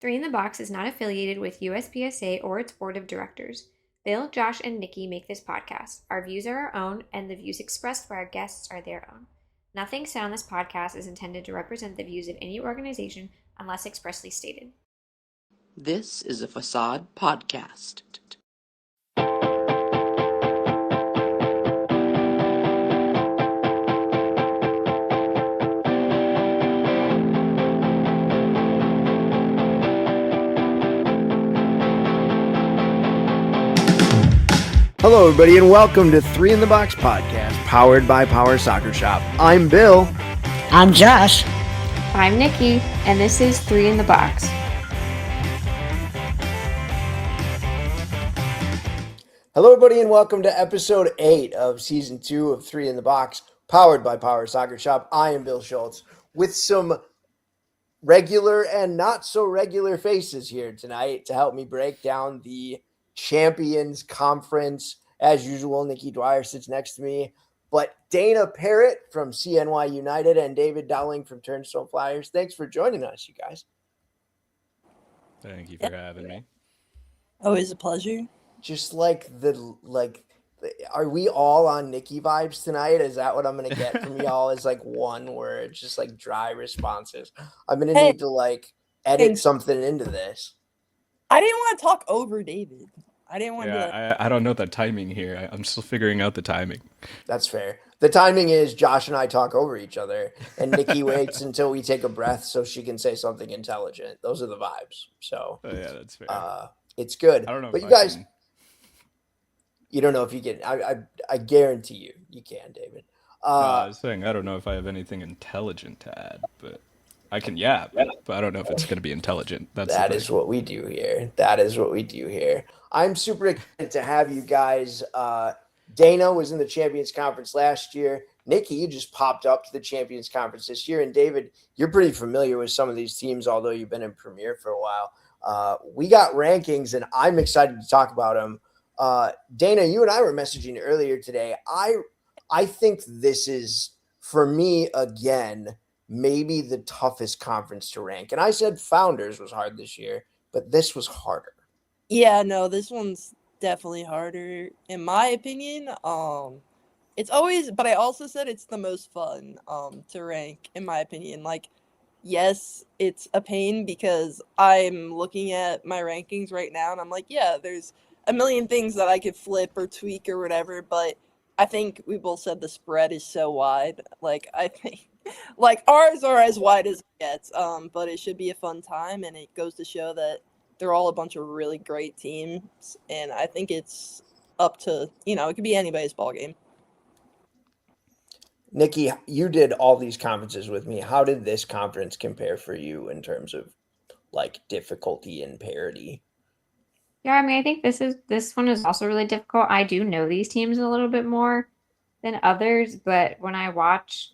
Three in the Box is not affiliated with USPSA or its board of directors. Bill, Josh, and Nikki make this podcast. Our views are our own, and the views expressed by our guests are their own. Nothing said on this podcast is intended to represent the views of any organization unless expressly stated. This is a Facade podcast. Hello, everybody, and welcome to Three in the Box podcast, powered by Power Soccer Shop. I'm Bill. I'm Josh. I'm Nikki, and this is Three in the Box. Hello, everybody, and welcome to episode 8 of season 2 of Three in the Box, powered by Power Soccer Shop. I am Bill Schultz with some regular and not so regular faces here tonight to help me break down the Champions Conference. As usual, Nikki Dwyer sits next to me, but Dana Parrott from CNY United and David Dowling from Turnstone Flyers. Thanks for joining us, you guys. Thank you for having me. Always a pleasure. Just are we all on Nikki vibes tonight? Is that what I'm gonna get from y'all? Is like one word, just like dry responses. I'm gonna need to edit something into this. I didn't want to talk over David. I didn't want to. I don't know the timing here. I'm still figuring out the timing. That's fair. The timing is Josh and I talk over each other, and Nikki waits until we take a breath so she can say something intelligent. Those are the vibes. So yeah, that's fair. It's good. I don't know, but you guys, you don't know if you can. I guarantee you can, David. I was saying I don't know if I have anything intelligent to add, but I can yap, but I don't know if it's going to be intelligent. That is what we do here. I'm super excited to have you guys. Dana was in the Champions Conference last year. Nikki, you just popped up to the Champions Conference this year. And David, you're pretty familiar with some of these teams, although you've been in Premier for a while. We got rankings, and I'm excited to talk about them. Dana, you and I were messaging earlier today. I think this is, for me, again, maybe the toughest conference to rank. And I said Founders was hard this year, but this was harder. Yeah, no, this one's definitely harder, in my opinion. It's always, but I also said it's the most fun to rank, in my opinion. Like, yes, it's a pain because I'm looking at my rankings right now, and I'm like, yeah, there's a million things that I could flip or tweak or whatever, but I think we both said the spread is so wide. Like, I think like ours are as wide as it gets, but it should be a fun time, and it goes to show that they're all a bunch of really great teams, and I think it's up to, it could be anybody's ball game. Nikki, you did all these conferences with me. How did this conference compare for you in terms of difficulty and parity? Yeah, I mean, I think this one is also really difficult. I do know these teams a little bit more than others, but when I watch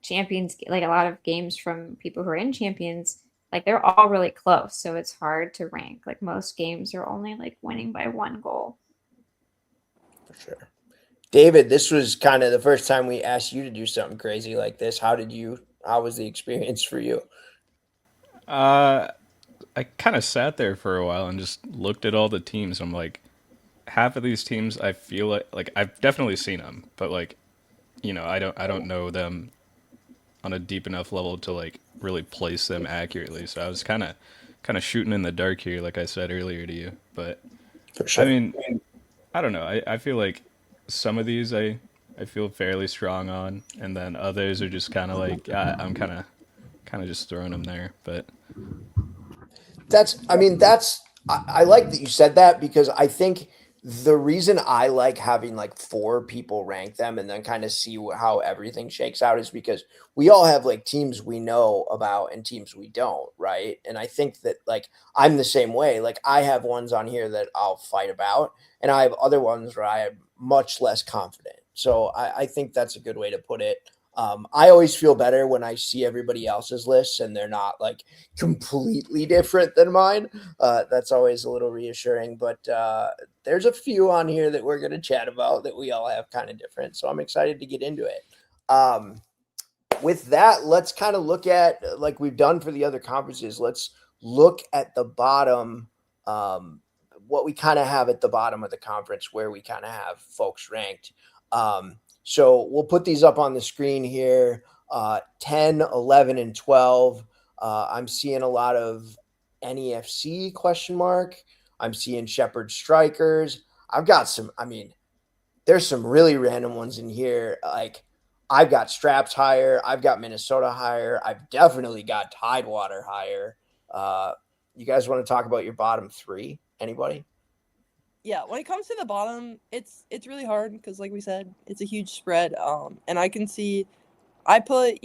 Champions, like a lot of games from people who are in Champions, like they're all really close, so it's hard to rank. Like most games are only winning by one goal. For sure. David, this was kind of the first time we asked you to do something crazy like this. How was the experience for you? I kind of sat there for a while and just looked at all the teams. I'm like, half of these teams I feel like I've definitely seen them, but I don't know them on a deep enough level to really place them accurately. So I was kind of shooting in the dark here, like I said earlier to you. But for sure. I mean, I don't know. I feel like some of these I feel fairly strong on, and then others are just kind of I'm kind of just throwing them there. But I like that you said that, because I think the reason I like having 4 people rank them and then kind of see how everything shakes out is because we all have teams we know about and teams we don't, right? And I think that I'm the same way. I have ones on here that I'll fight about, and I have other ones where I am much less confident. So I think that's a good way to put it. I always feel better when I see everybody else's lists and they're not completely different than mine. That's always a little reassuring, but there's a few on here that we're going to chat about that we all have kind of different. So I'm excited to get into it. With that, let's kind of look at, like we've done for the other conferences, let's look at the bottom, um, what we kind of have at the bottom of the conference, where we kind of have folks ranked. So we'll put these up on the screen here. 10, 11, and 12. I'm seeing a lot of NEFC question mark. I'm seeing Shepherd Strikers. I've got some, I mean, there's some really random ones in here. Like I've got Straps higher. I've got Minnesota higher. I've definitely got Tidewater higher. Uh, you guys want to talk about your bottom three? Anybody? Yeah, when it comes to the bottom, it's really hard because, like we said, it's a huge spread. And I can see I put,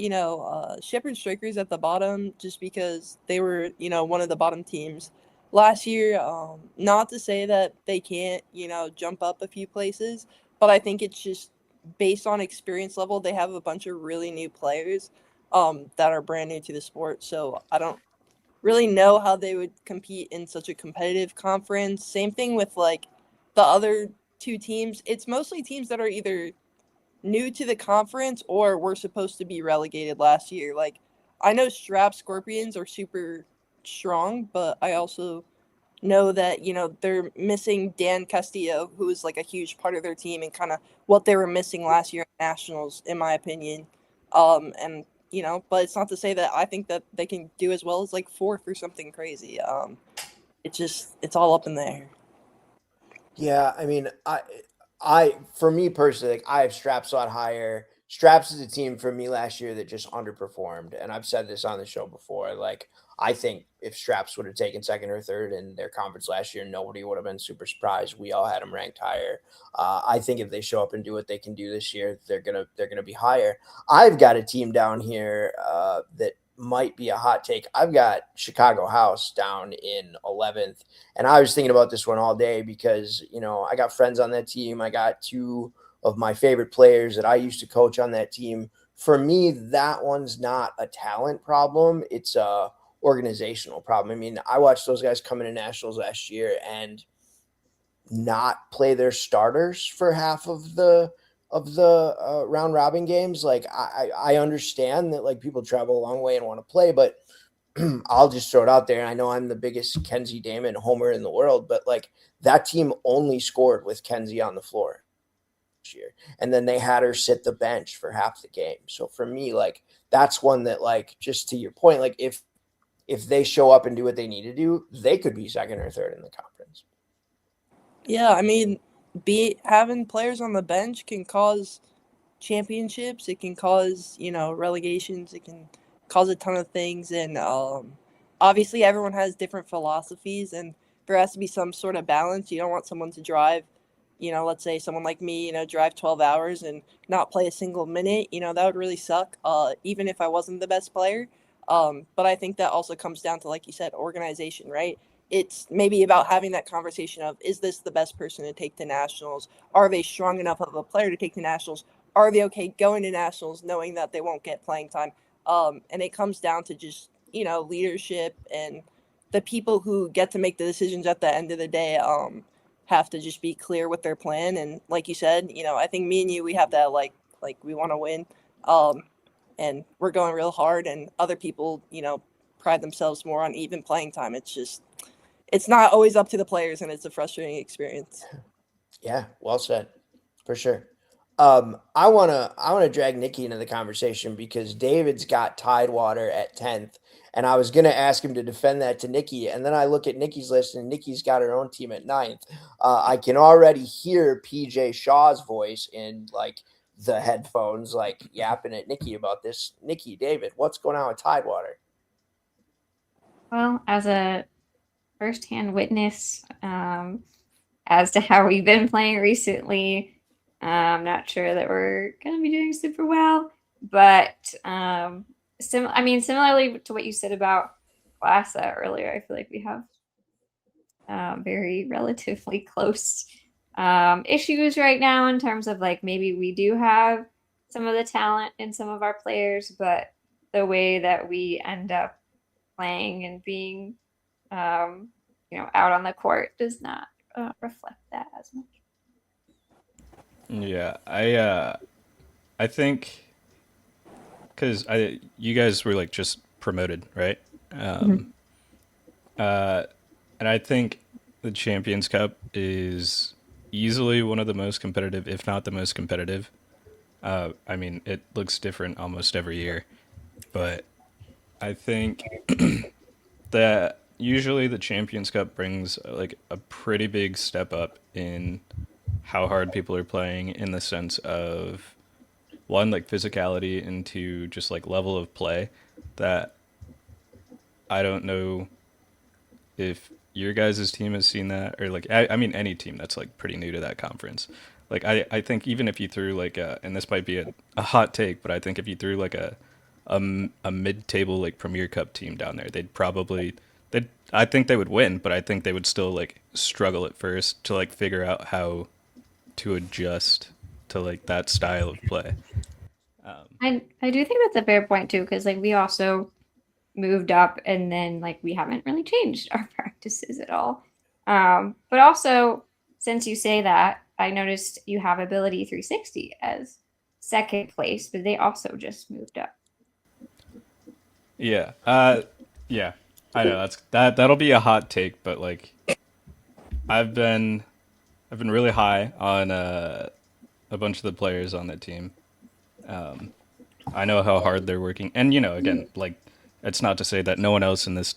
Shepherd Strikers at the bottom just because they were, one of the bottom teams last year. Not to say that they can't, jump up a few places, but I think it's just based on experience level. They have a bunch of really new players that are brand new to the sport. So I don't really know how they would compete in such a competitive conference. Same thing with like the other two teams. It's mostly teams that are either new to the conference or were supposed to be relegated last year. Like I know Strap Scorpions are super strong, but I also know that they're missing Dan Castillo, who is like a huge part of their team and kind of what they were missing last year at Nationals, in my opinion. And but it's not to say that I think that they can do as well as like fourth or something crazy. It's all up in the air. Yeah, I mean, for me personally, like I have Straps a lot higher. Straps is a team for me last year that just underperformed, and I've said this on the show before. Like I think if Straps would have taken second or third in their conference last year, nobody would have been super surprised. We all had them ranked higher. I think if they show up and do what they can do this year, they're gonna be higher. I've got a team down here that might be a hot take. I've got Chicago House down in 11th, and I was thinking about this one all day because, I got friends on that team. I got two of my favorite players that I used to coach on that team. For me, that one's not a talent problem. It's a organizational problem. I mean, I watched those guys come into nationals last year and not play their starters for half of the round robin games. Like I understand that like people travel a long way and want to play, but I'll just throw it out there. I know I'm the biggest Kenzie Damon homer in the world, but like that team only scored with Kenzie on the floor this year. And then they had her sit the bench for half the game. So for me, like that's one that like just to your point, like if they show up and do what they need to do, they could be second or third in the conference. Yeah, I mean, be having players on the bench can cause championships. It can cause relegations. It can cause a ton of things, and obviously everyone has different philosophies, and there has to be some sort of balance. You don't want someone to drive, let's say someone like me, drive 12 hours and not play a single minute. That would really suck. Even if I wasn't the best player. But I think that also comes down to, like you said, organization, right? It's maybe about having that conversation of, is this the best person to take to nationals? Are they strong enough of a player to take to nationals? Are they okay going to nationals knowing that they won't get playing time? And it comes down to just leadership, and the people who get to make the decisions at the end of the day have to just be clear with their plan. And like you said, I think me and you, we have that like we want to win, um, and we're going real hard. And other people, pride themselves more on even playing time. It's not always up to the players, and it's a frustrating experience. Yeah, well said, for sure. I wanna drag Nikki into the conversation because David's got Tidewater at 10th, and I was gonna ask him to defend that to Nikki, and then I look at Nikki's list, and Nikki's got her own team at ninth. I can already hear PJ Shaw's voice in like the headphones, like yapping at Nikki about this. Nikki, David, what's going on with Tidewater? Well, as a firsthand witness, as to how we've been playing recently, I'm not sure that we're going to be doing super well. But I mean, similarly to what you said about Classa earlier, I feel like we have very relatively close issues right now in terms of like maybe we do have some of the talent in some of our players, but the way that we end up playing and being, out on the court does not reflect that as much. Yeah, I think because I you guys were like just promoted, right? Um, Mhm. Uh, and I think the Champions Cup is easily one of the most competitive, if not the most competitive. I mean, it looks different almost every year, but I think that usually the Champions Cup brings like a pretty big step up in how hard people are playing in the sense of one like physicality into just like level of play that I don't know if your guys' team has seen that or like I mean any team that's like pretty new to that conference. Like I think even if you threw like and this might be a hot take, but I think if you threw like a mid-table like Premier Cup team down there, they'd I think they would win, but I think they would still like struggle at first to like figure out how to adjust to like that style of play. I do think that's a fair point too, because like we also moved up and then like we haven't really changed our practices at all. But also, since you say that, I noticed you have Ability 360 as second place, but they also just moved up. Yeah. Yeah. I know that'll be a hot take, but like I've been I've been really high on a bunch of the players on that team. I know how hard they're working, and you know, again, like it's not to say that no one else in this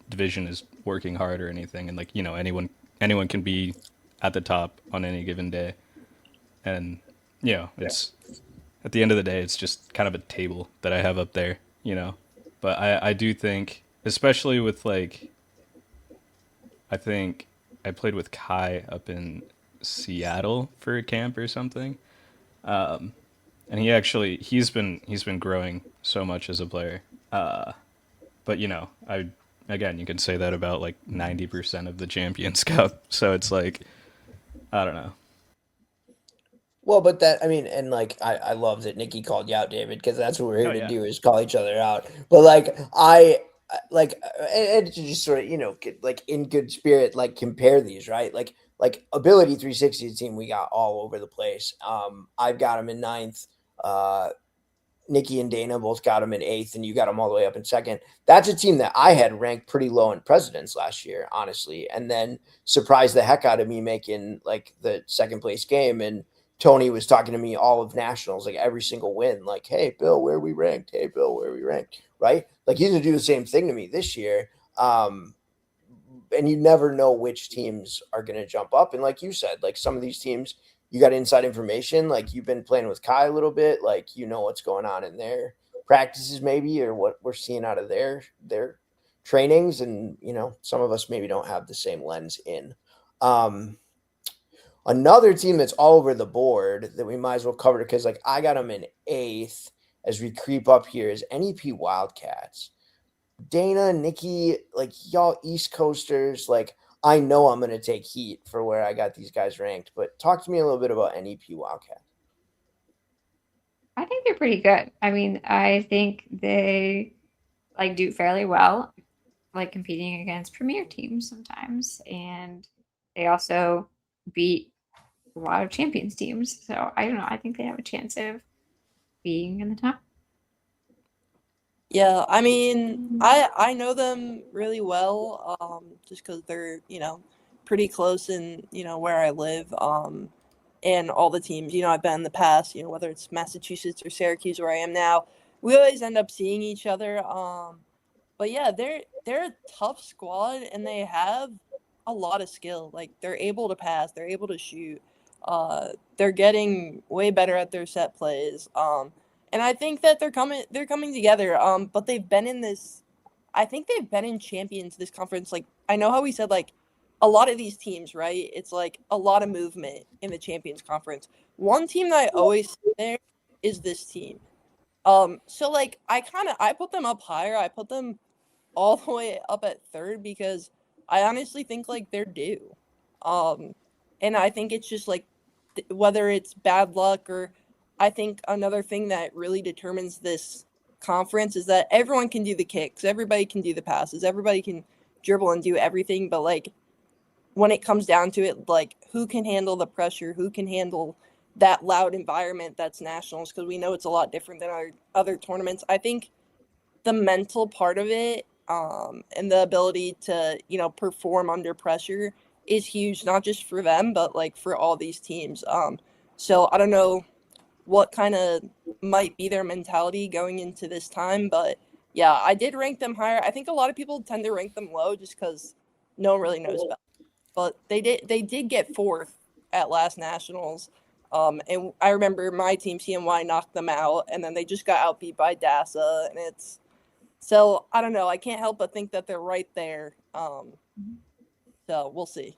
division is working hard or anything, and like you know, anyone can be at the top on any given day, and you know, it's at the end of the day, it's just kind of a table that I have up there, you know. But I do think, especially with like, I think I played with Kai up in Seattle for a camp or something, and he's been growing so much as a player. But you know, I again, you can say that about like 90% of the Champions Cup. So it's like I don't know. Well, but that I mean, and like I love that Nikki called you out, David, because that's what we're Oh here to yeah, do is call each other out. But like like and to just sort of get, like in good spirit, like compare these, right? Like Ability 360 team, we got all over the place. I've got them in ninth. Nikki and Dana both got him in eighth, and you got him all the way up in second. That's a team that I had ranked pretty low in presidents last year, honestly, and then surprised the heck out of me making like the second place game. And Tony was talking to me all of nationals, like every single win, like, "Hey, Bill, where are we ranked? Hey, Bill, where are we ranked?" Right? Like he's gonna do the same thing to me this year. And you never know which teams are going to jump up. And like you said, like some of these teams, you got inside information. Like you've been playing with Kai a little bit, like you know what's going on in their practices, maybe, or what we're seeing out of their trainings. And some of us maybe don't have the same lens in. Um, Another team that's all over the board that we might as well cover because like I got them in eighth as we creep up here is NEP Wildcats. Dana, Nikki, like y'all East Coasters, like I know I'm gonna take heat for where I got these guys ranked, but talk to me a little bit about NEP Wildcat. I think they're pretty good. I mean, I think they like do fairly well, like competing against premier teams sometimes, and they also beat a lot of champions teams. So I don't know. I think they have a chance of being in the top. Yeah, I mean, I know them really well, just because they're pretty close in where I live, and all the teams I've been in the past, whether it's Massachusetts or Syracuse where I am now, we always end up seeing each other. But yeah, they're a tough squad and they have a lot of skill. Like they're able to pass, they're able to shoot. They're getting way better at their set plays. And I think that they're coming together. But they've been in this. I think they've been in champions this conference. Like I know how we said like a lot of these teams, right? It's like a lot of movement in the champions conference. One team that I always say there is this team. So like I put them up higher. I put them all the way up at third because I honestly think like they're due. Um, and I think it's just like whether it's bad luck or I think another thing that really determines this conference is that everyone can do the kicks, everybody can do the passes, everybody can dribble and do everything, but like when it comes down to it, like who can handle the pressure, who can handle that loud environment that's nationals because we know it's a lot different than our other tournaments. I think the mental part of it and the ability to, perform under pressure is huge, not just for them, but like for all these teams. So I don't know what kind of might be their mentality going into this time, but yeah, I did rank them higher. I think a lot of people tend to rank them low just because no one really knows about it. But they did get fourth at last nationals. And I remember my team CNY knocked them out, and then they just got outbeat by DASA, and it's so I don't know. I can't help but think that they're right there. So we'll see.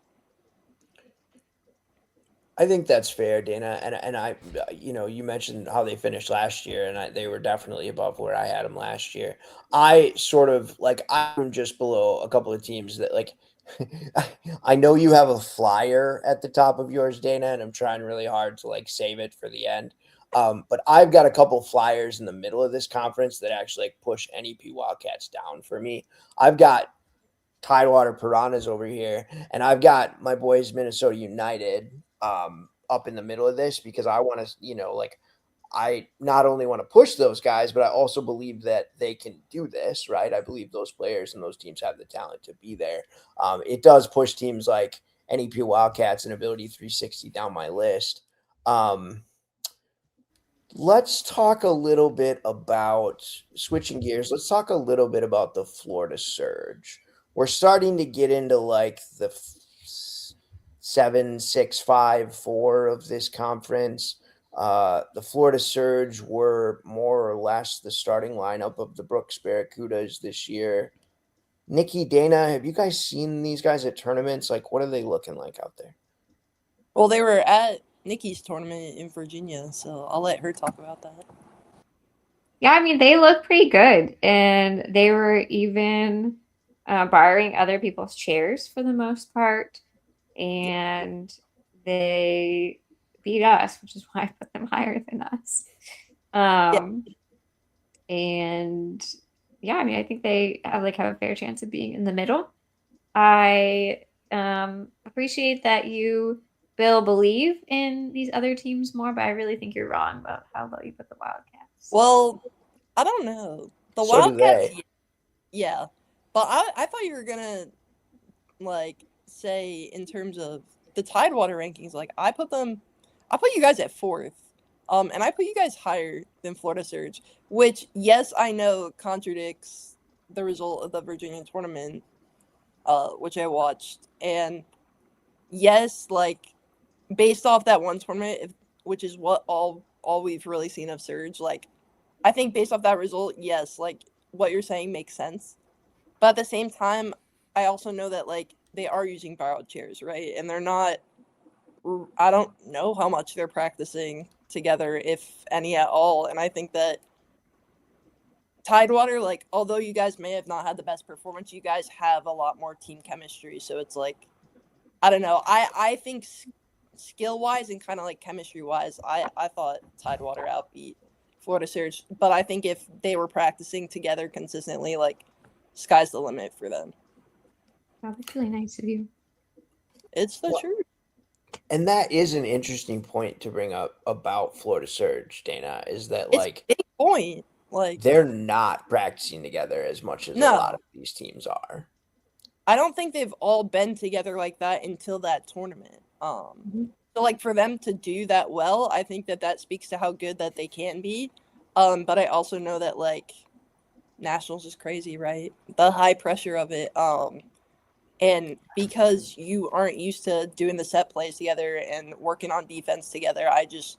I think that's fair, Dana. And I, you mentioned how they finished last year, and they were definitely above where I had them last year. I sort of like I'm just below a couple of teams that like. I know you have a flyer at the top of yours, Dana, and I'm trying really hard to like save it for the end. But I've got a couple flyers in the middle of this conference that actually like push NEP Wildcats down for me. I've got Tidewater Piranhas over here, and I've got my boys Minnesota United up in the middle of this because I want to, like I not only want to push those guys, but I also believe that they can do this, right? I believe those players and those teams have the talent to be there. It does push teams like NEP Wildcats and Ability 360 down my list. Um, Let's talk a little bit about switching gears. Let's talk a little bit about the Florida Surge. We're starting to get into like the 7, 6, 5, 4 of this conference. The Florida Surge were more or less the starting lineup of the Brooks Barracudas this year. Nikki, Dana, have you guys seen these guys at tournaments? Like, what are they looking like out there? Well, they were at Nikki's tournament in Virginia, so I'll let her talk about that. Yeah, I mean, they look pretty good, and they were even borrowing other people's chairs for the most part, Yeah, and they beat us, which is why I put them higher than us. yeah, Um, and yeah, I mean, I think they have a fair chance of being in the middle. I appreciate that you, Bill, believe in these other teams more, but I really think you're wrong about how low you put the Wildcats. Well, I don't know. The So do Wildcats, they. yeah. But I thought you were gonna like say in terms of the Tidewater rankings, like I put you guys at fourth. And I put you guys higher than Florida Surge, which yes, I know contradicts the result of the Virginia tournament, which I watched. And yes, like based off that one tournament, which is what all we've really seen of Surge, like I think based off that result, yes, like what you're saying makes sense. But at the same time, I also know that like they are using borrowed chairs, right? And they're not. I don't know how much they're practicing together, if any at all. And I think that Tidewater, like, although you guys may have not had the best performance, you guys have a lot more team chemistry. So it's like, I don't know. I think skill wise and kind of like chemistry wise, I thought Tidewater outbeat Florida Surge. But I think if they were practicing together consistently, like, sky's the limit for them. Wow, that's really nice of you. It's the Well, truth. and that is an interesting point to bring up about Florida Surge, Dana, is that It's a like big point. Like, they're not practicing together as much as a lot no, of these teams are. I don't think they've all been together like that until that tournament. Mhm. So like for them to do that well, I think that that speaks to how good that they can be. But I also know that like nationals is crazy, right? The high pressure of it. And because you aren't used to doing the set plays together and working on defense together, I just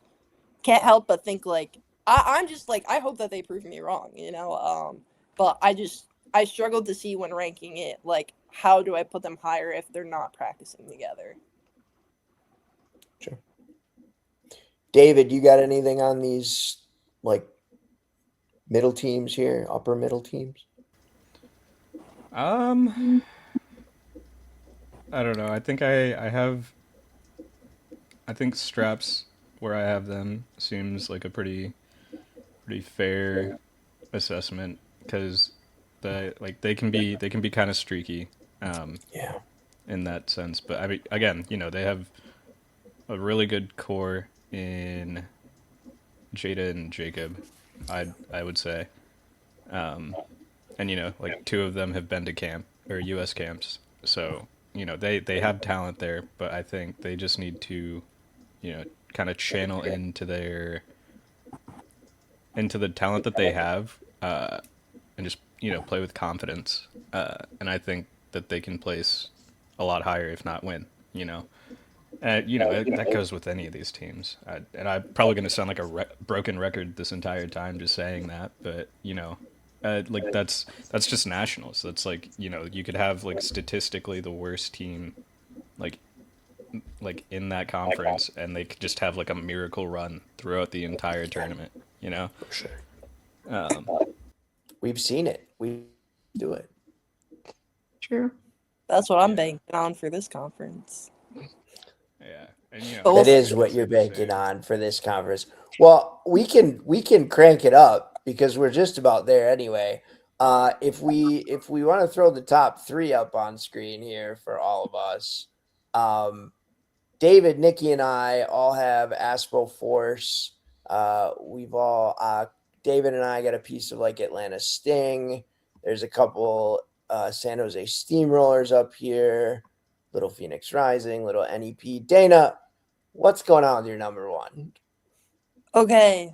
can't help but think like I'm just like I hope that they prove me wrong, you know. But I struggled to see when ranking it like how do I put them higher if they're not practicing together. Sure. David, you got anything on these like middle teams here, upper middle teams? Um, I don't know. I think Straps where I have them seems like a pretty fair assessment because they can be kind of streaky Yeah. in that sense. But I mean, again, they have a really good core in Jada and Jacob. I would say, and like two of them have been to camp or U.S. camps, so they have talent there, but I think they just need to kind of channel into the talent that they have, and just play with confidence. And I think that they can place a lot higher, if not win. That goes with any of these teams. And I'm probably going to sound like a broken record this entire time just saying that, but like that's just nationals. That's like you could have like statistically the worst team, like in that conference, and they could just have like a miracle run throughout the entire tournament. For sure. Um, We've seen it. We do it. True. That's what I'm Yeah. banking on for this conference. yeah, and But we'll That is see. what you're banking on for this conference. Well, we can crank it up because we're just about there anyway. If we want to throw the top three up on screen here for all of us, David, Nikki, and I all have Aspo Force. We've all David and I got a piece of like Atlanta Sting. There's a couple San Jose Steamrollers up here. Little Phoenix Rising, little NEP. Dana, what's going on with your number one? Okay.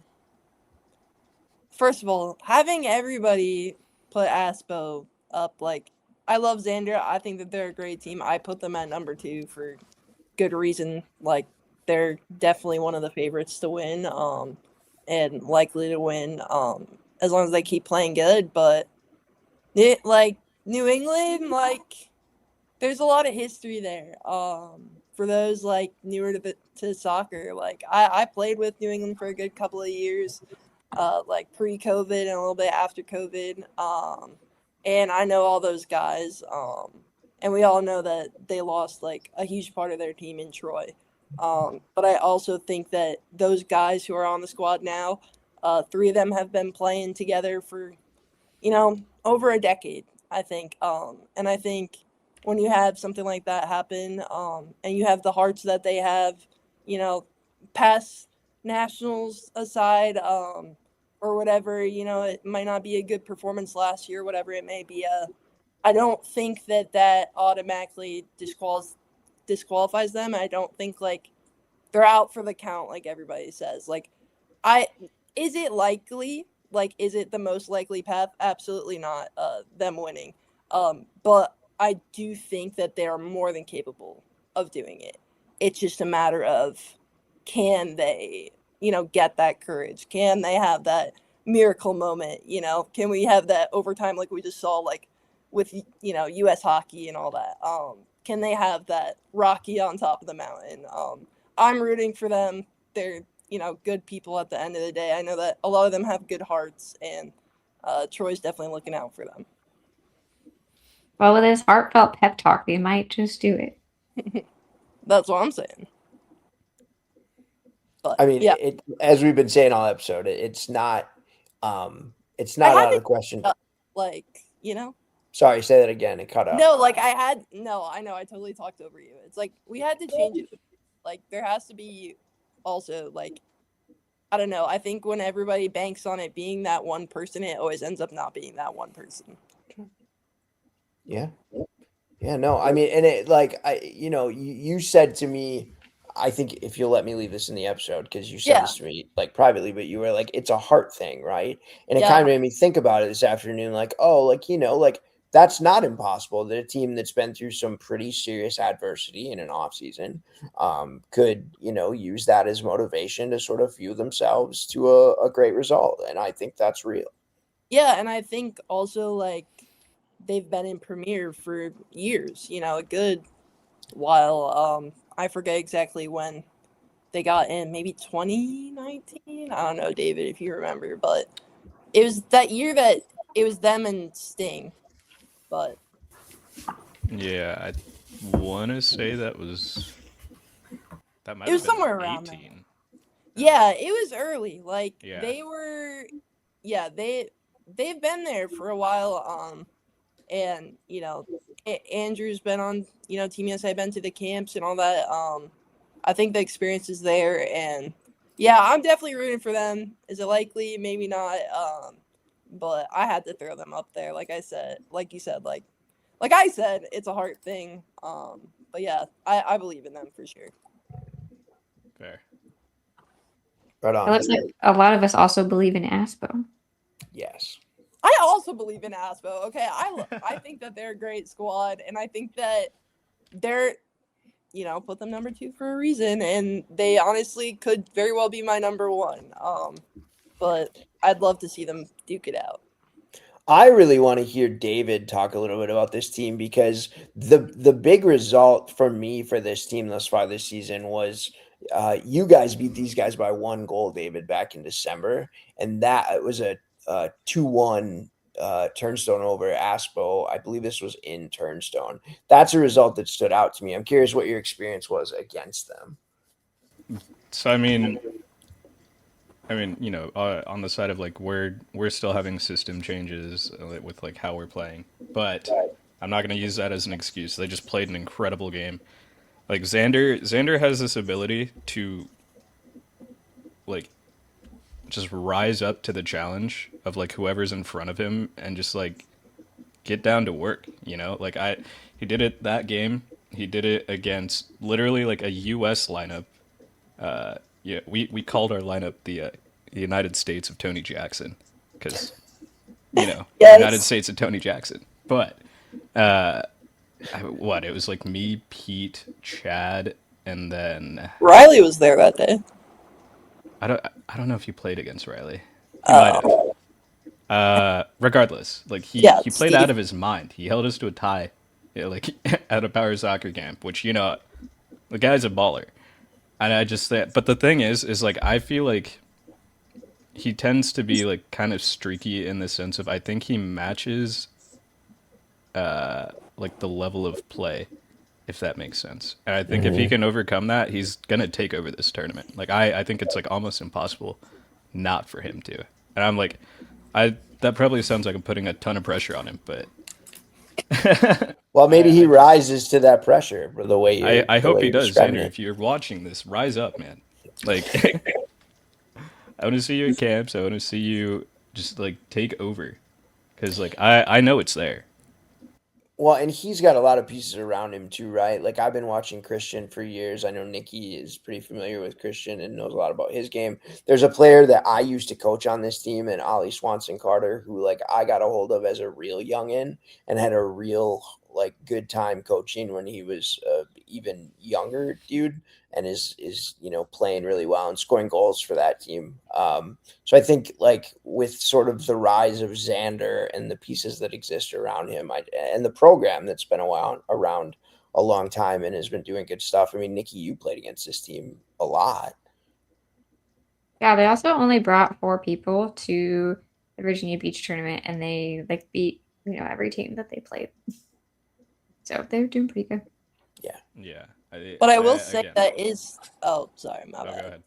First of all, having everybody put Aspo up, like, I love Xander. I think that they're a great team. I put them at number 2 for good reason. Like, they're definitely one of the favorites to win, and likely to win, as long as they keep playing good. But like New England, like, there's a lot of history there. For those like newer to soccer, like I played with New England for a good couple of years, like pre-COVID and a little bit after COVID. And I know all those guys. And we all know that they lost like a huge part of their team in Troy. But I also think that those guys who are on the squad now, 3 of them have been playing together for, over a decade, I think. And I think when you have something like that happen, and you have the hearts that they have, past nationals aside, or whatever, it might not be a good performance last year, whatever it may be. I don't think that automatically disqualifies them. I don't think like they're out for the count, like everybody says. Like, is it likely? Like, is it the most likely path? Absolutely not. Them winning. But I do think that they are more than capable of doing it. It's just a matter of, can they, get that courage? Can they have that miracle moment? Can we have that overtime like we just saw, like with U.S. hockey and all that? Can they have that Rocky on top of the mountain? I'm rooting for them. They're good people at the end of the day. I know that a lot of them have good hearts, and Troy's definitely looking out for them. Well, with his heartfelt pep talk, we might just do it. That's what I'm saying. But I mean, yeah, as we've been saying all episode, it's not I out had of the to question. like Sorry, say that again. It cut out. no, like I know I totally talked over you. It's like we had to change it. Like, there has to be also, like, I don't know. I think when everybody banks on it being that one person, it always ends up not being that one person. Yeah. Yeah, no. I mean, and it like you said to me, I think if you'll let me leave this in the episode, because you said Yeah. this to me like privately, but you were like, it's a heart thing, right? And it Yeah. kind of made me think about it this afternoon, like, oh, like, like that's not impossible that a team that's been through some pretty serious adversity in an off season could, use that as motivation to sort of fuel themselves to a great result. And I think that's real. Yeah, and I think also, like, they've been in Premiere for years, a good while. I forget exactly when they got in, maybe 2019? I don't know, David, if you remember, but it was that year that it was them and Sting. But Yeah, I want to say that might it was have been somewhere around there. 18. Yeah, it was early. Like, Yeah. they were, yeah, they've been there for a while. And Andrew's been on, Team USA, been to the camps and all that. I think the experience is there, and yeah, I'm definitely rooting for them. Is it likely? Maybe not. but I had to throw them up there. Like you said, like I said, it's a heart thing. But yeah, I believe in them for sure. Fair. Right It on. looks like a lot of us also believe in Aspo. Yes. I also believe in Aspo. Okay, I think that they're a great squad, and I think that they're put them number 2 for a reason, and they honestly could very well be my number 1. But I'd love to see them duke it out. I really want to hear David talk a little bit about this team because the big result for me for this team thus far this season was you guys beat these guys by 1 goal, David, back in December, and that it was a 2-1 Turnstone over Aspo. I believe this was in Turnstone. That's a result that stood out to me. I'm curious what your experience was against them. So on the side of like we're still having system changes with like how we're playing, but I'm not going to use that as an excuse. They just played an incredible game. Like Xander has this ability to like just rise up to the challenge of like whoever's in front of him and just like get down to work. Like he did it that game. He did it against literally like a U.S. lineup. Yeah, we called our lineup the United States of Tony Jackson because United Yes, States of Tony Jackson. But what it was like me, Pete, Chad, and then Riley was there that day. I don't know if he played against Riley. He might have. Oh, Regardless, like yeah, he played out Steve. of his mind. He held us to a tie, like at a power soccer camp, which the guy's a baller. And I just say, but the thing is like I feel like he tends to be like kind of streaky in the sense of I think he matches like the level of play, if that makes sense. And I think if he Mhm. can overcome that, he's gonna take over this tournament. Like I think it's like almost impossible not for him to. And I'm like, I that probably sounds like I'm putting a ton of pressure on him, but Well, maybe he I just rises to that pressure for I the hope way he you're does, describing Xander. it. If you're watching this, rise up, man. Like I want to see you at camps. I want to see you just like take over because like I know it's there. Well, and he's got a lot of pieces around him too, right? Like I've been watching Christian for years. I know Nikki is pretty familiar with Christian and knows a lot about his game. There's a player that I used to coach on this team, and Ollie Swanson Carter, who like I got a hold of as a real youngin and had a real like good time coaching when he was even younger dude, and is playing really well and scoring goals for that team. So I think like with sort of the rise of Xander and the pieces that exist around him, and the program that's been around a long time and has been doing good stuff. I mean, Nikki, you played against this team a lot. Yeah, they also only brought 4 people to the Virginia Beach tournament, and they like beat every team that they played. So they're doing pretty good. Yeah. Yeah. But I I will say again. that is. Oh, sorry, my No, go bad. ahead.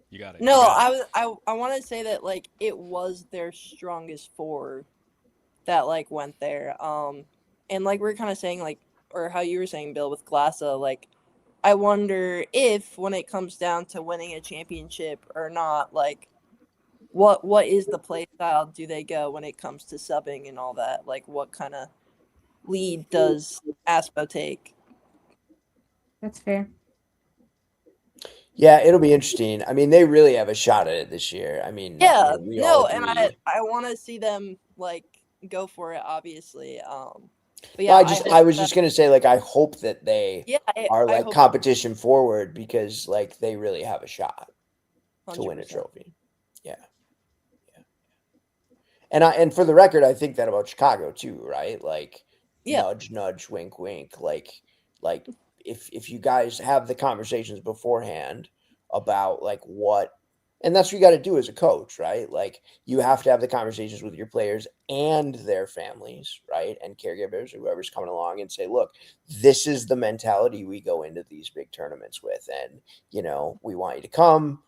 You got it. You No, got it. I want to say that like it was their strongest 4 that like went there. And like we're kind of saying like, or how you were saying, Bill, with Glassa, like I wonder if when it comes down to winning a championship or not, like what is the play style do they go when it comes to subbing and all that? Like what kind of lead does Aspo take? That's fair. Yeah, it'll be interesting. I mean, they really have a shot at it this year. I mean, Yeah, we all no, and agree. I want to see them like go for it, obviously. But Well, yeah, I I hope was that. just gonna say, like, I hope that they Yeah, are I like hope so. competition forward because like they really have a shot to win a 100%. trophy. Yeah. And for the record, I think that about Chicago too, right? Like Yeah, nudge, nudge, wink, wink. Like if you guys have the conversations beforehand about like what, and that's what you got to do as a coach, right? Like you have to have the conversations with your players and their families, right? And caregivers, whoever's coming along, and say, look, this is the mentality we go into these big tournaments with, and we want you to come.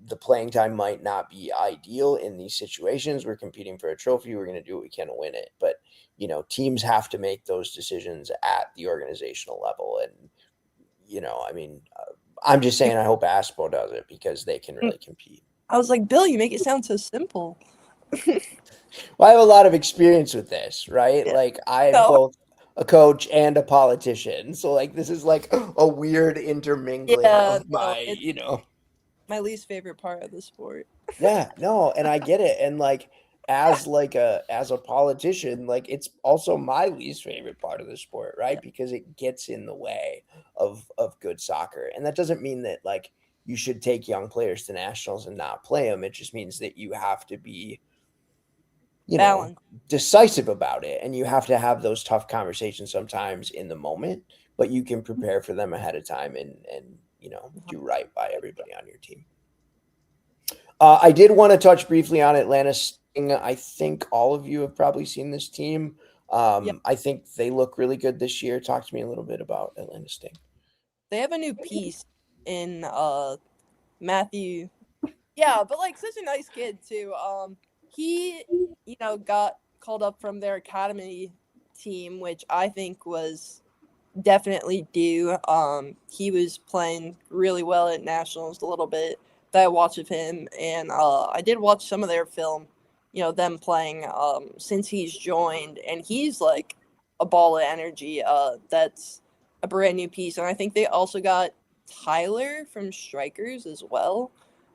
The playing time might not be ideal in these situations. We're competing for a trophy. We're going to do what we can to win it. But, teams have to make those decisions at the organizational level. And, I mean, I'm just saying I hope Aspo does it because they can really compete. I was like, Bill, you make it sound so simple. Well, I have a lot of experience with this, right? Yeah. Like I'm No. both a coach and a politician. So like this is like a weird intermingling Yeah. of No. my, It's my least favorite part of the sport. yeah, no, and I get it. And like as a politician, like it's also my least favorite part of the sport, Yeah. right? Because it gets in the way of good soccer. And that doesn't mean that like you should take young players to nationals and not play them. It just means that you have to be, you know, Balance. decisive about it, and you have to have those tough conversations sometimes in the moment, but you can prepare for them ahead of time and do right by everybody on your team. I did want to touch briefly on Atlanta Sting. I think all of you have probably seen this team. Yep. I think they look really good this year. Talk to me a little bit about Atlanta Sting. They have a new piece in Matthew. Yeah, but like such a nice kid too. He got called up from their academy team, which I think was definitely due. He was playing really well at nationals a little bit that I watched of him, and I did watch some of their film. Them playing since he's joined, and he's like a ball of energy. That's a brand new piece, and I think they also got Tyler from Strikers as well.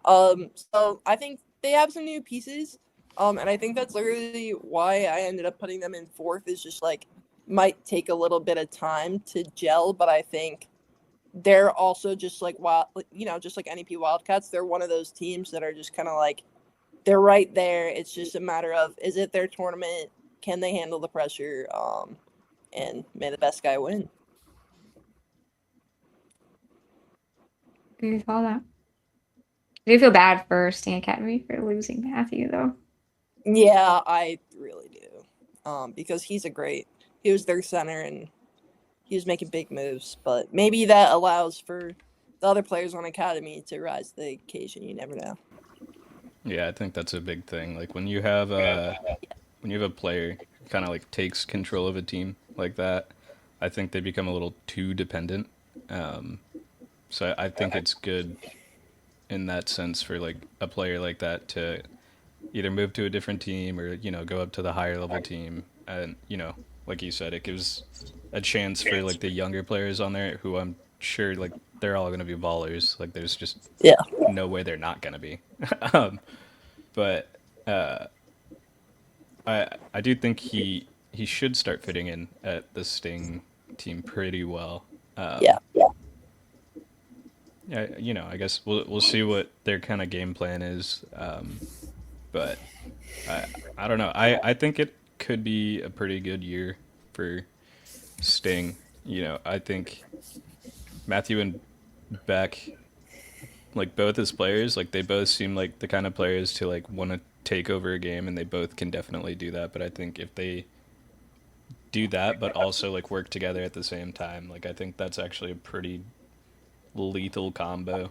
So I think they have some new pieces. And I think that's literally why I ended up putting them in fourth. Is just like might take a little bit of time to gel, but I think they're also just like just like NEP Wildcats. They're one of those teams that are just kind of like they're right there. It's just a matter of is it their tournament? Can they handle the pressure? And may the best guy win. Agree with all that. I do feel bad for Stan Academy for losing Matthew, though. Yeah, I really do. Because he was their center and he was making big moves, but maybe that allows for the other players on academy to rise to the occasion. You never know. Yeah, I think that's a big thing. Like when you have a player who kind of like takes control of a team like that, I think they become a little too dependent. Um, so I think it's good in that sense for like a player like that to either move to a different team or go up to the higher level team, and like you said, it gives a chance for like the younger players on there who I'm sure like they're all going to be ballers. Like there's just Yeah, no way they're not going to be. um, but I do think he should start fitting in at the Sting team pretty well. yeah, Yeah, I guess we'll see what their kind of game plan is. But I don't know. I think it could be a pretty good year for Sting. I think Matthew and Beck, like both as players, like they both seem like the kind of players to like want to take over a game, and they both can definitely do that. But I think if they do that, but also like work together at the same time, like I think that's actually a pretty lethal combo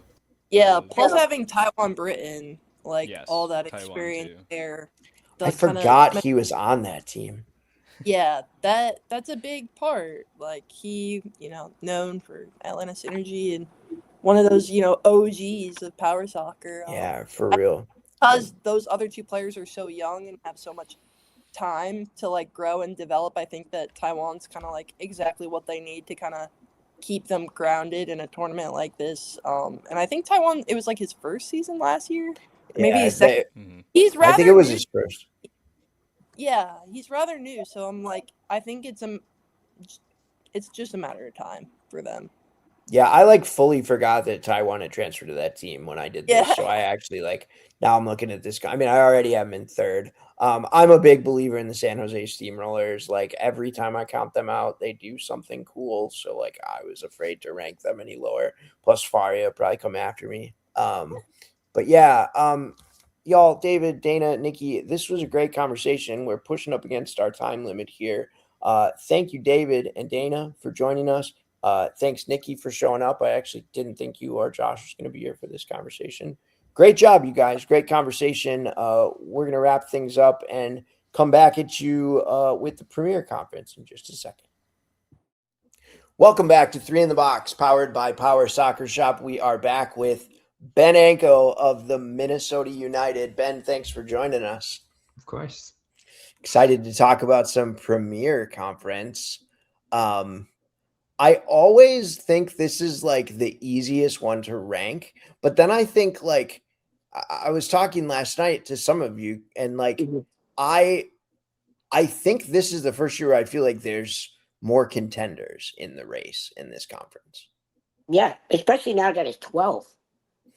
yeah. of Plus having Taiwan Britain, like all yes, that Taiwan experience too. there, I the kind of forgot he was on that team. yeah, that's a big part. Like he, known for Atlanta Synergy and one of those, OGs of power soccer. Yeah, for real. Because those other two players are so young and have so much time to like grow and develop, I think that Taiwan's kind of like exactly what they need to kind of keep them grounded in a tournament like this. And I think Taiwan, it was like his first season last year, or maybe Yeah, his second. Hmm. He's I think it rather was new. his first. Yeah, he's rather new. So I'm like, I think it's just a matter of time for them. Yeah, I like fully forgot that Taiwan had transferred to that team when I did this. Yeah, So I actually like now I'm looking at this guy. I mean, I already have him in third. I'm a big believer in the San Jose Steamrollers. Like every time I count them out, they do something cool. So like I was afraid to rank them any lower. Plus Faria probably come after me. But yeah, y'all, David, Dana, Nikki, this was a great conversation. We're pushing up against our time limit here. Thank you, David and Dana, for joining us. Thanks, Nikki, for showing up. I actually didn't think you or Josh was going to be here for this conversation. Great job, you guys. Great conversation. We're going to wrap things up and come back at you with the Premier Conference in just a second. Welcome back to Three in the Box, powered by Power Soccer Shop. We are back with Ben Anko of the Minnesota United. Ben, thanks for joining us. Of course. Excited to talk about some Premier Conference. I always think this is like the easiest one to rank, but then I think like I was talking last night to some of you, and like Mhm. I I think this is the first year where I feel like there's more contenders in the race in this conference. Yeah, especially now that it's 12.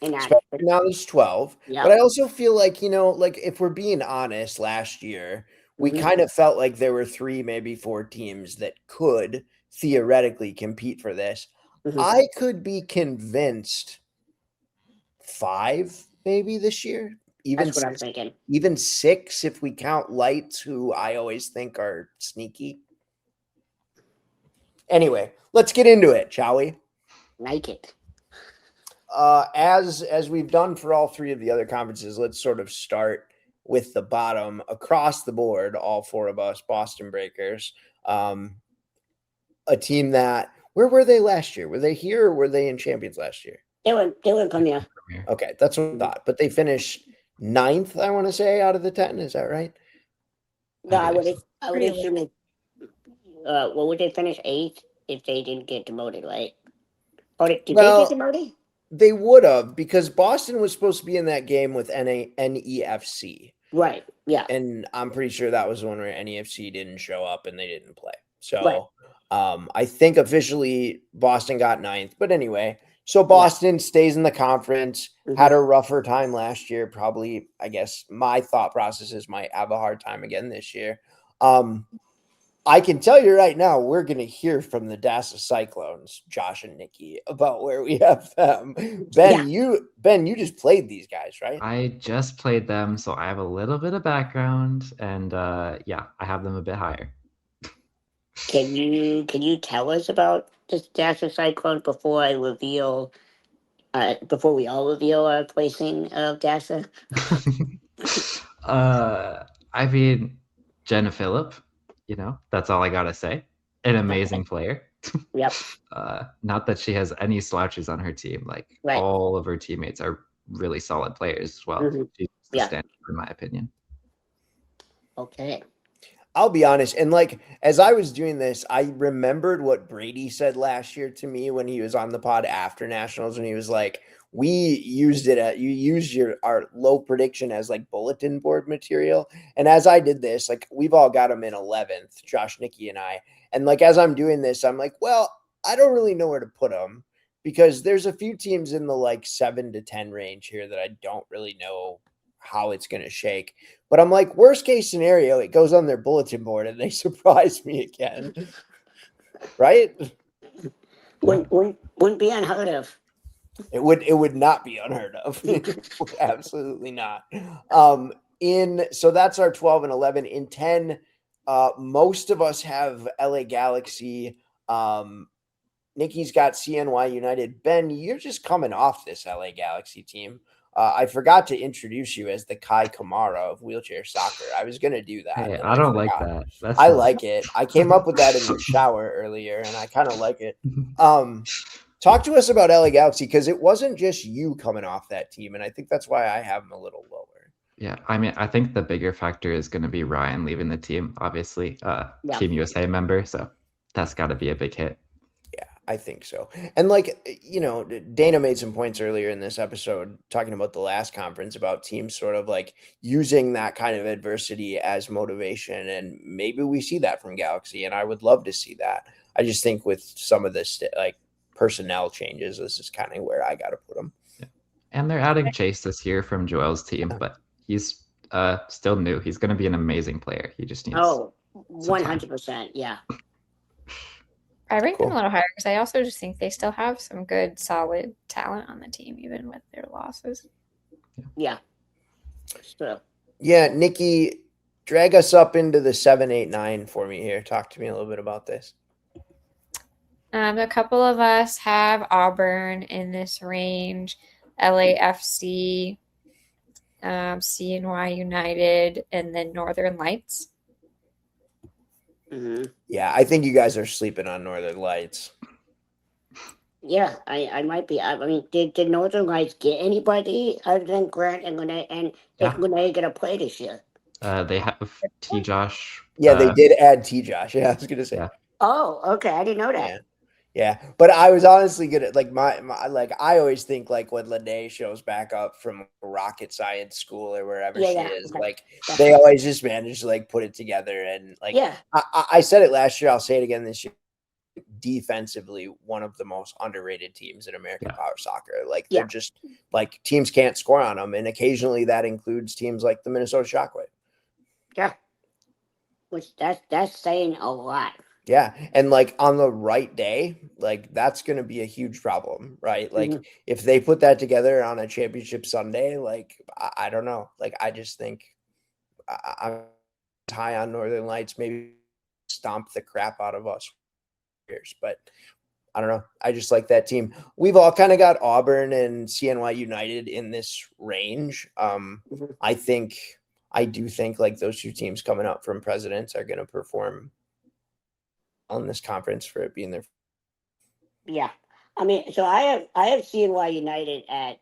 And that, Especially now there's 12. yeah. But I also feel like, like if we're being honest, last year, we Mhm. kind of felt like there were 3, maybe 4 teams that could theoretically compete for this. Mhm. I could be convinced 5 maybe this year, even That's what I'm 6, thinking. even 6 if we count Lights, who I always think are sneaky. Anyway, let's get into it, shall we? Like it. As we've done for all 3 of the other conferences, let's sort of start with the bottom across the board. All 4 of us, Boston Breakers, a team that where were they last year? Were they here or were they in Champions last year? They would come here. Premier. Okay, that's what I thought. But they finished 9th, I want to say, out of the 10. Is that right? No, I believe so. I would Pretty assume it. Well, would they finish 8th if they didn't get demoted, right? Or did they get Well, demoted? they would have, because Boston was supposed to be in that game with NEFC. Right. Yeah. And I'm pretty sure that was the one where NEFC didn't show up and they didn't play. Right. So I think officially Boston got 9th. But anyway, so Boston stays in the conference, had a rougher time last year. Probably, I guess my thought processes might have a hard time again this year. I can tell you right now, we're going to hear from the Dasa Cyclones, Josh and Nikki, about where we have them. Ben, you just played these guys, right? I just played them, so I have a little bit of background, and yeah, I have them a bit higher. Can you tell us about this Dasher Cyclone before I reveal? Before we all reveal our placing of Dasher? I mean, Jenna Phillip, that's all I gotta say. An amazing player. Yep. Not that she has any slouches on her team. Like Right. all of her teammates are really solid players as well. Mhm. She's the Yeah. standard, in my opinion. Okay. I'll be honest. And like, as I was doing this, I remembered what Brady said last year to me when he was on the pod after Nationals, when he was like, you used our low prediction as like bulletin board material. And as I did this, like we've all got him in 11th, Josh, Nikki, and I. And like, as I'm doing this, I'm like, well, I don't really know where to put them, because there's a few teams in the like 7 to 10 range here that I don't really know how it's going to shake. But I'm like, worst case scenario, it goes on their bulletin board and they surprise me again. Right? Wouldn't be unheard of. It would not be unheard of. Absolutely not. So that's our 12 and 11. In 10, most of us have LA Galaxy. Nikki's got CNY United. Ben, you're just coming off this LA Galaxy team. I forgot to introduce you as the Kai Kamara of wheelchair soccer. I was going to do that. Hey, and I don't like forgot. that. I like it. I came up with that in the shower earlier, and I kind of like it. Talk to us about LA Galaxy, because it wasn't just you coming off that team, and I think that's why I have them a little lower. Yeah, I mean, I think the bigger factor is going to be Ryan leaving the team, obviously. Yeah. Team USA member, so that's got to be a big hit. Yeah, I think so. And like, Dana made some points earlier in this episode talking about the last conference about teams sort of like using that kind of adversity as motivation. And maybe we see that from Galaxy, and I would love to see that. I just think with some of this like personnel changes, this is kind of where I got to put them. Yeah. And they're adding Chase this year from Joel's team, but he's still new. He's going to be an amazing player. He just needs 100%. Yeah. I rank them a little higher because I also just think they still have some good, solid talent on the team, even with their losses. Yeah. So. Yeah, Nikki, drag us up into the 7, 8, 9 for me here. Talk to me a little bit about this. A couple of us have Auburn in this range, LAFC, CNY United, and then Northern Lights. Mm-hmm. Yeah, I think you guys are sleeping on Northern Lights. Yeah, I might be. I mean, did Northern Lights get anybody other than Grant and Gune, and if Gune gonna play this year? They have T. Josh. Yeah, they did add T. Josh. Yeah, I was gonna say. Yeah. Oh, okay. I didn't know that. Yeah. Yeah, but I was honestly good at like my like I always think like when Lene shows back up from rocket science school or wherever Yeah, she yeah. is, Okay. like That's they right. always just manage to like put it together and like Yeah. I said it last year, I'll say it again this year. Defensively, one of the most underrated teams in American Yeah. power soccer. Like they're Yeah. just like teams can't score on them, and occasionally that includes teams like the Minnesota Shockwave. Yeah. Which that's saying a lot. Yeah, and like on the right day, like that's going to be a huge problem, right? Like Mhm. if they put that together on a championship Sunday, like I don't know, like I just think I'm high on Northern Lights, maybe stomp the crap out of us, but I don't know. I just like that team. We've all kind of got Auburn and CNY United in this range. Mhm. I do think like those two teams coming up from Presidents are going to perform on this conference for it being their. Yeah. I mean, so I have CNY United at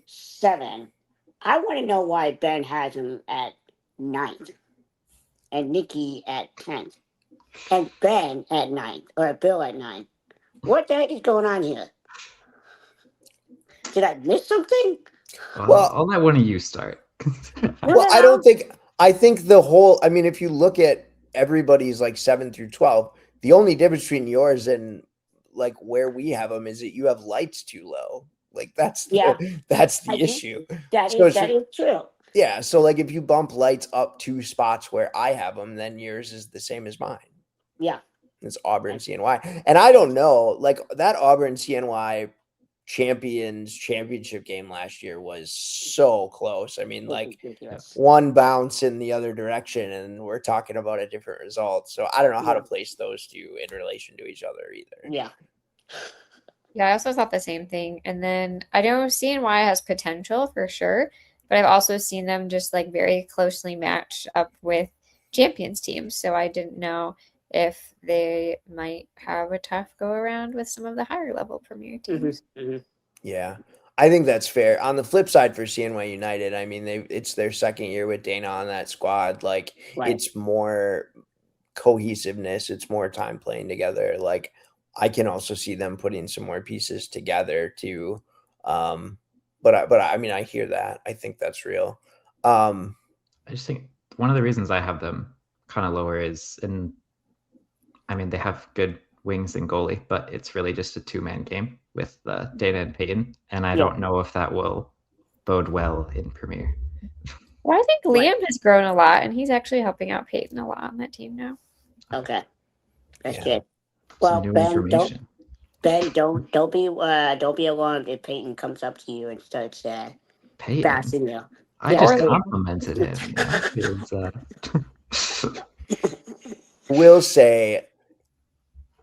7. I want to know why Ben has him at 9th and Nikki at 10th and Ben at 9th or Bill at 9th. What the heck is going on here? Did I miss something? Well, Well, I'll let one of you start. What Well, the I don't hell? think I think the whole I mean, if you look at everybody's like 7 through 12, the only difference between yours and like where we have them is that you have lights too low. Like that's Yeah, that's I the do. issue. That So is it's that is true. yeah, so like if you bump lights up 2 spots where I have them, then yours is the same as mine. Yeah. It's Auburn CNY. And I don't know, like that Auburn CNY champions championship game last year was so close. I mean, It's like Yeah. ridiculous. one bounce in the other direction and we're talking about a different result. So I don't know how to Yeah. place those two in relation to each other either. Yeah. Yeah, I also thought the same thing. And then I know CNY has potential for sure, but I've also seen them just like very closely matched up with champions teams. So I didn't know if they might have a tough go around with some of the higher level premier Hmm. teams. Hmm. Yeah. I think that's fair. On the flip side for CNY United, I mean it's their second year with Dana on that squad. Like Right. it's more cohesiveness, it's more time playing together. Like I can also see them putting some more pieces together too. But I mean I hear that. I think that's real. Um I just think one of the reasons I have them kind of lower is, and I mean, they have good wings and goalie, but it's really just a two-man game with Dana and Peyton, and I Yeah. don't know if that will bode well in Premier. Well, I think Right. Liam has grown a lot and he's actually helping out Peyton a lot on that team now. Okay. That's yeah. good. Some Well, new Ben, information. don't be alarmed if Peyton comes up to you and starts Peyton. bashing you. I Yeah, just Or Peyton. Liam. complimented him. You know, he was. Will say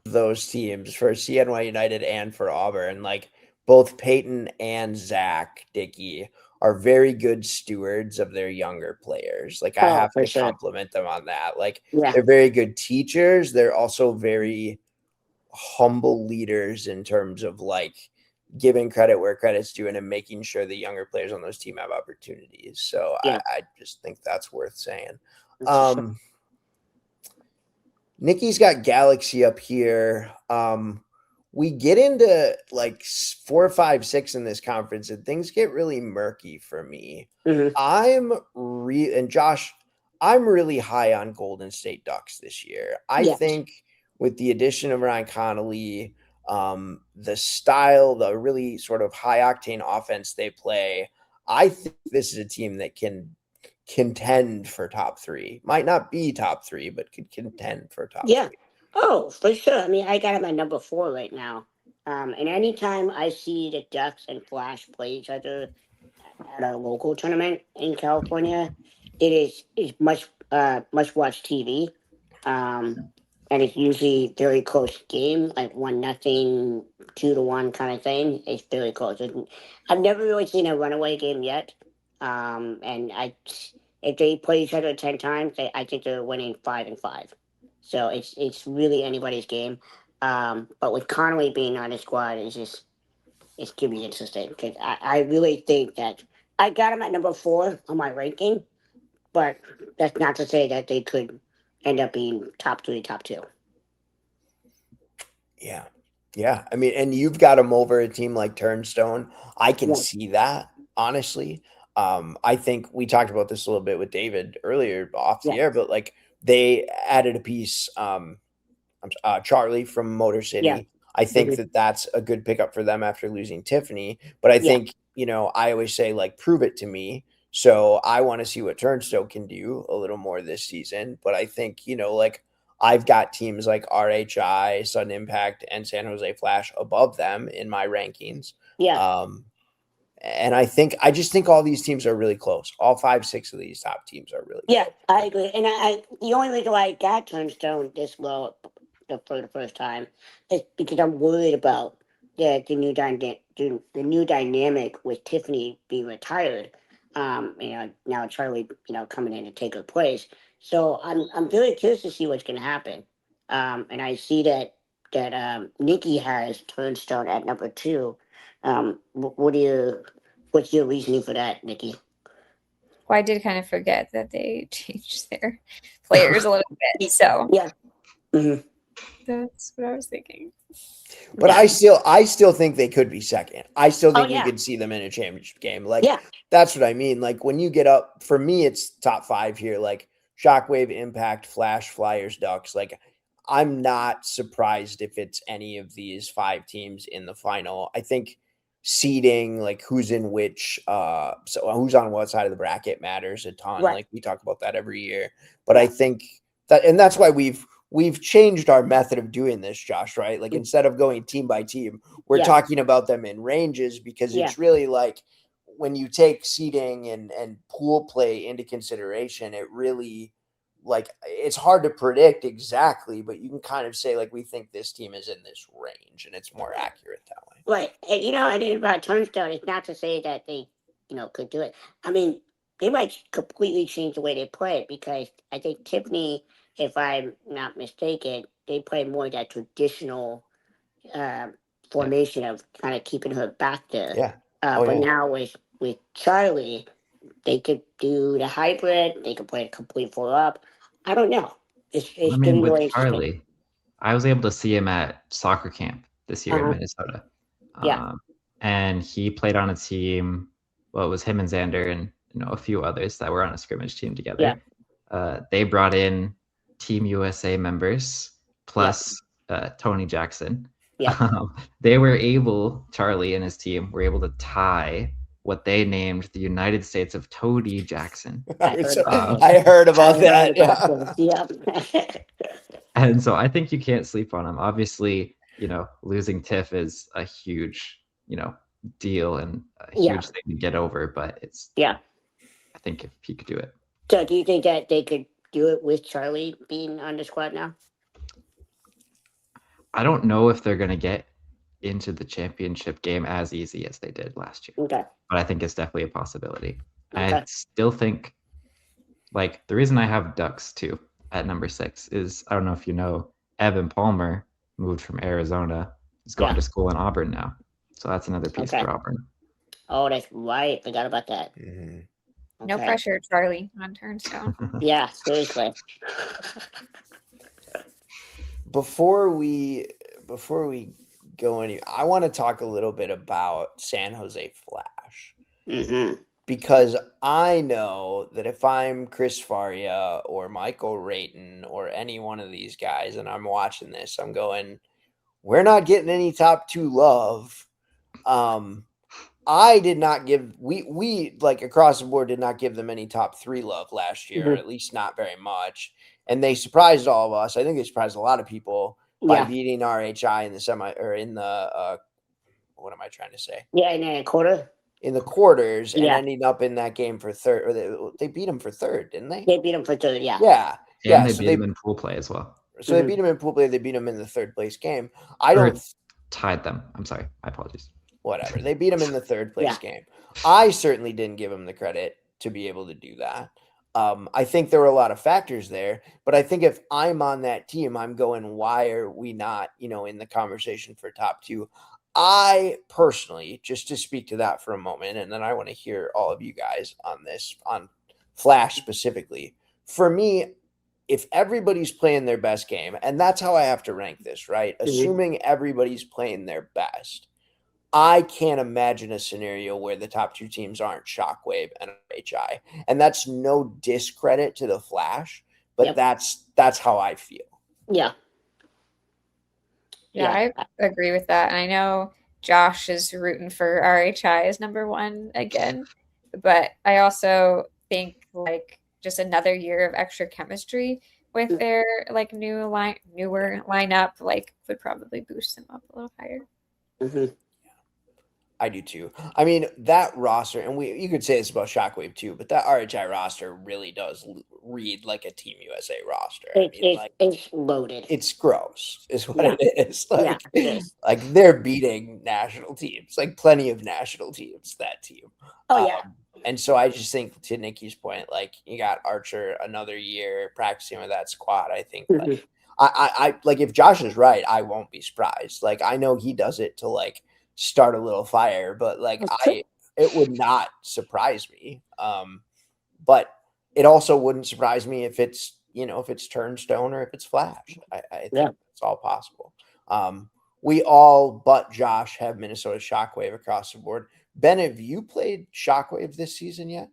those teams for CNY United and for Auburn, like both Peyton and Zach Dickey are very good stewards of their younger players. Like I Oh, have for to sure. compliment them on that. Like Yeah. they're very good teachers. They're also very humble leaders in terms of like giving credit where credit's due and making sure the younger players on those team have opportunities. So Yeah. I just think that's worth saying. For sure. Nikki's got Galaxy up here. We get into like 4, 5, 6 in this conference, and things get really murky for me. Hmm. And Josh, I'm really high on Golden State Ducks this year. I Yeah. think with the addition of Ryan Connolly, the style, the really sort of high octane offense they play, I think this is a team that can contend for top three. Might not be top three, but could contend for top Yeah. three. Oh, for sure. I mean, I got him at number 4 right now. And anytime I see the Ducks and Flash play each other at a local tournament in California, it is much watch TV. Um, and it's usually very close game, like 1-0, 2-1 kind of thing. It's very close. I've never really seen a runaway game yet. And if they play each other 10 times, I think they're winning 5-5. So it's really anybody's game. But with Connolly being on the squad, it's gonna be interesting because I really think that I got him at number 4 on my ranking, but that's not to say that they could end up being top 3, top 2. Yeah. Yeah. I mean, and you've got them over a team like Turnstone. I can Yeah, see that, honestly. I think we talked about this a little bit with David earlier off yeah, the air, but like they added a piece, Charlie from Motor yeah, City. I think mhm, that that's a good pickup for them after losing Tiffany. But I yeah, think, I always say, like, prove it to me. So I want to see what Turnstone can do a little more this season. But I think, like, I've got teams like RHI, Sudden Impact, and San Jose Flash above them in my rankings. yeah. Um, and I just think all these teams are really close. All 5, 6 of these top teams are really Yeah, close. I agree. And the only reason why I got Turnstone this low for the first time is because I'm worried about the new dynamic with Tiffany being retired. Now Charlie, coming in to take her place. So I'm very curious to see what's going to happen. And I see that Nikki has Turnstone at number 2. What's your reasoning for that, Nikki? Well, I did kind of forget that they changed their players a little bit, so Yeah. Hmm. that's what I was thinking. But Yeah. I still think they could be second. I still Oh think we yeah. could see them in a championship game. Like Yeah. that's what I mean. Like when you get up, for me, it's top 5 here. Like Shockwave, Impact, Flash, Flyers, Ducks. Like I'm not surprised if it's any of these 5 teams in the final. I think seeding, like who's in which, so who's on what side of the bracket matters a ton. Right. Like we talk about that every year. But I Yeah. think that, and that's why we've changed our method of doing this, Josh, right? Like Mm. instead of going team by team, we're Yeah. talking about them in ranges because Yeah. it's really like when you take seeding and pool play into consideration, it really like it's hard to predict exactly, but you can kind of say like we think this team is in this range and it's more accurate that way. Right. And I think about Turnstone, it's not to say that they, could do it. I mean, they might completely change the way they play because I think Tiffany, if I'm not mistaken, they play more that traditional uh, Yeah. formation of kind of keeping her back there. Yeah. Oh But yeah. now with Charlie, they could do the hybrid. They could play a complete 4 up. I don't know. I It's mean, getting with more interesting. Charlie, I was able to see him at soccer camp this year in Uh-huh. Minnesota. Yeah. And he played on a team. Well, it was him and Xander and a few others that were on a scrimmage team Yeah. together. They brought in Team USA members Yeah. plus Tony Jackson. Yeah. They were able, Charlie and his team were able to tie what they named the United States of Toady Jackson. I heard about this. I heard I about heard that. about Yeah. this. Yep. And so I think you can't sleep on him. Obviously, losing Tiff is a huge, deal and a Yeah. huge thing to get over, but Yeah. I think if he could do it. So do you think that they could do it with Charlie being on the squad now? I don't know if they're going to get into the championship game as easy as they did last year, Okay. but I think it's definitely a possibility. Okay. I still think, like, the reason I have Ducks too at number 6 is I don't know if you know, Evan Palmer moved from Arizona. He's going Yeah. to school in Auburn now. So that's another piece Okay. for Auburn. Oh, that's right. Forgot about that. Mhm. No Okay. pressure, Charlie, on Turnstone. Yeah, seriously. Before we go any, I want to talk a little bit about San Jose Flash Mm-hmm. because I know that if I'm Chris Faria or Michael Rayton or any one of these guys and I'm watching this, I'm going, we're not getting any top 2 love. I did not give we like across the board did not give them any top 3 love last year, or Mm-hmm. at least not very much. And they surprised all of us. I think they surprised a lot of people by Yeah. beating RHI in the semi or in the what am I trying to say? Yeah, and then a quarter. In the quarters and Yeah. ending up in that game for third, or they beat them for third, didn't they? They beat him for 3rd. Yeah. Yeah. And Yeah. they So beat him in pool play as well. they Mhm. beat them in pool play, they beat them in the 3rd place game. I Or don't tied them. I'm sorry. My apologies. whatever. They beat them in the 3rd place Yeah. game. I certainly didn't give them the credit to be able to do that. I think there were a lot of factors there, but I think if I'm on that team, I'm going, why are we not, in the conversation for top 2? I personally, just to speak to that for a moment, and then I want to hear all of you guys on this, on Flash specifically. For me, if everybody's playing their best game, and that's how I have to rank this, right? Assuming everybody's playing their best, I can't imagine a scenario where the top two teams aren't Shockwave and RHI. And that's no discredit to the Flash, but Yep. that's how I feel. Yeah. Yeah, I agree with that. And I know Josh is rooting for RHI as number one again, but I also think like just another year of extra chemistry with their like newer lineup like would probably boost them up a little higher. Mhm. I do too. I mean, that roster, and you could say this about Shockwave too, but that RHI roster really does read like a Team USA roster. I mean, like It's loaded. it's gross, is what Yeah. it is. Yeah, it is. Like they're beating national teams, like plenty of national teams. That team. Oh yeah. And so I just think to Nikki's point, like you got Archer another year practicing with that squad. I think like Mhm. I like if Josh is right, I won't be surprised. Like I know he does it to like start a little fire, but like it would not surprise me. But it also wouldn't surprise me if it's if it's Turnstone or if it's Flash. I think it's all possible. We all but Josh have Minnesota Shockwave across the board. Ben, have you played Shockwave this season yet?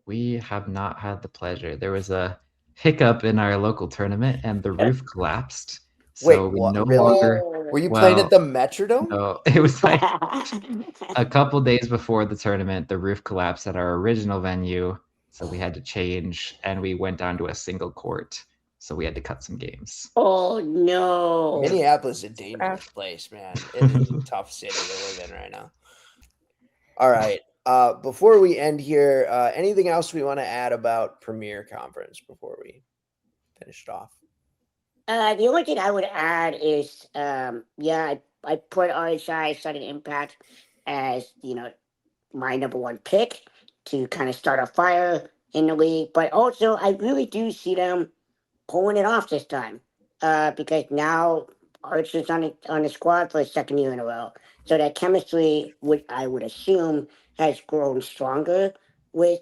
We have not had the pleasure. There was a hiccup in our local tournament and the roof collapsed. So Wait, we what? no Really? longer. Were you playing at Well, the Metrodome? no, it was like a couple days before the tournament, the roof collapsed at our original venue. So we had to change and we went down to a single court. So we had to cut some games. Oh no. Minneapolis is a dangerous place, man. It is a tough city to live in right now. All right. Before we end here, anything else we want to add about Premier Conference before we finish it off? The only thing I would add is, I put RHI Sudden Impact as my number one pick to kind of start a fire in the league, but also I really do see them pulling it off this time, because now Archer's on the squad for the second year in a row, so that chemistry I would assume has grown stronger with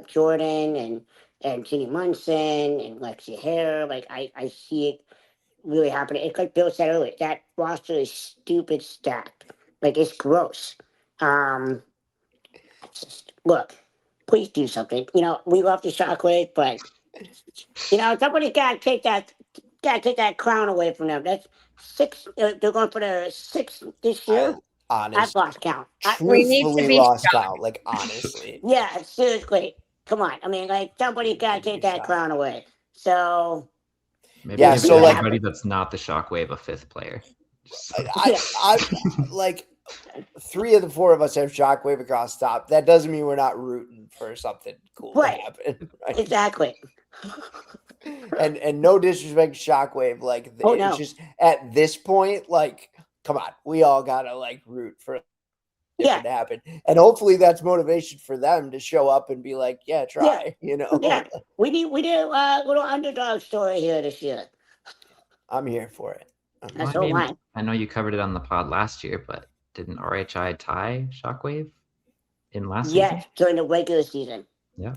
Jordan and Ginny Munson and Lexi Hare. Like I see it really happening. It's like Bill said earlier, that roster is stupid stacked. Like it's gross. Just look, please do something. We love the Shockwave, but somebody gotta take that crown away from them. That's six. They're going for the sixth this year. I've lost count. We need to Truthfully be lost shocked. count. Like honestly. Yeah, seriously. Come on. I mean, like somebody gotta take that crown away. So Maybe Yeah, give so, like- everybody that's not the Shockwave a fifth player. I like 3 of the 4 of us have Shockwave across the top. That doesn't mean we're not rooting for something cool Right. to happen. Right? exactly. And no disrespect to Shockwave, like Oh, it's no. just at this point, like, come on, we all gotta like root for different to happen. And hopefully that's motivation for them to show up and be like, yeah, try, Yeah. We need a little underdog story here this year. I'm here for it. That's all mine. I know you covered it on the pod last year, but didn't RHI tie Shockwave in last season? Yes, during the regular season. Yeah.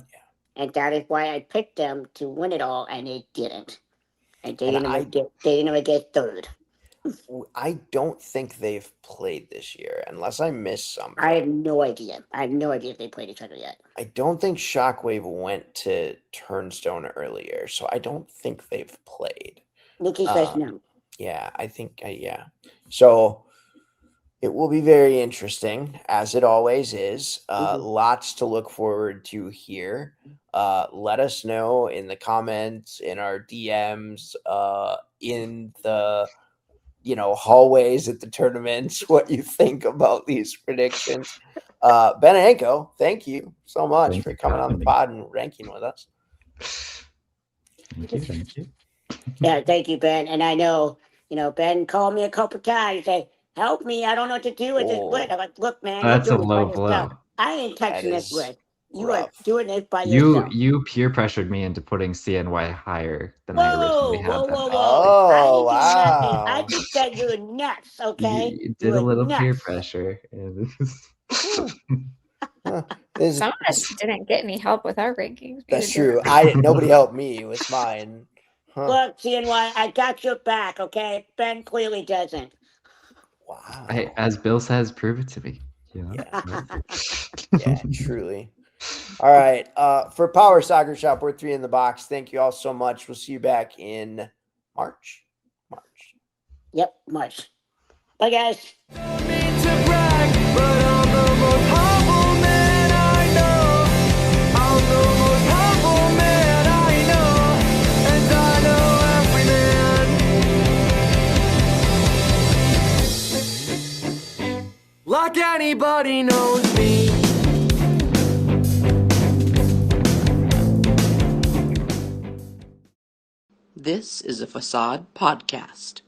And that is why I picked them to win it all, and they didn't. And they And didn't even get third. I don't think they've played this year, unless I missed something. I have no idea. I have no idea if they played each other yet. I don't think Shockwave went to Turnstone earlier, so I don't think they've played. Nikki says no. Yeah, I think, yeah. So it will be very interesting, as it always is. Lots to look forward to here. Let us know in the comments, in our DMs, in the hallways at the tournaments, what you think about these predictions. Ben Anko, thank you so much Thanks for for coming on having the me. pod and ranking with us. Thank you. Yeah, thank you, Ben. And I know, Ben called me a couple times. Say, help me. I don't know what to do with this list. I'm like, look, man, That's you're a doing this by low yourself. blow. I ain't touching That this is list. You rough. are doing this by yourself. You peer pressured me into putting CNY higher than I Whoa, originally had them. Oh, I didn't do nothing. wow. I just said you're nuts, okay? You did a You're little peer nuts. pressure. And Some of us didn't get any help with our rankings. That's true. I didn't. Nobody helped me with mine. Huh. Look, CNY, I got your back, okay? Ben clearly doesn't. Wow. As Bill says, prove it to me. Yeah. Yeah, truly. All right. For Power Soccer Shop, we're 3 in the box. Thank you all so much. We'll see you back in March. Yep, much. Bye, guys. Like anybody knows me. This is a Facade podcast.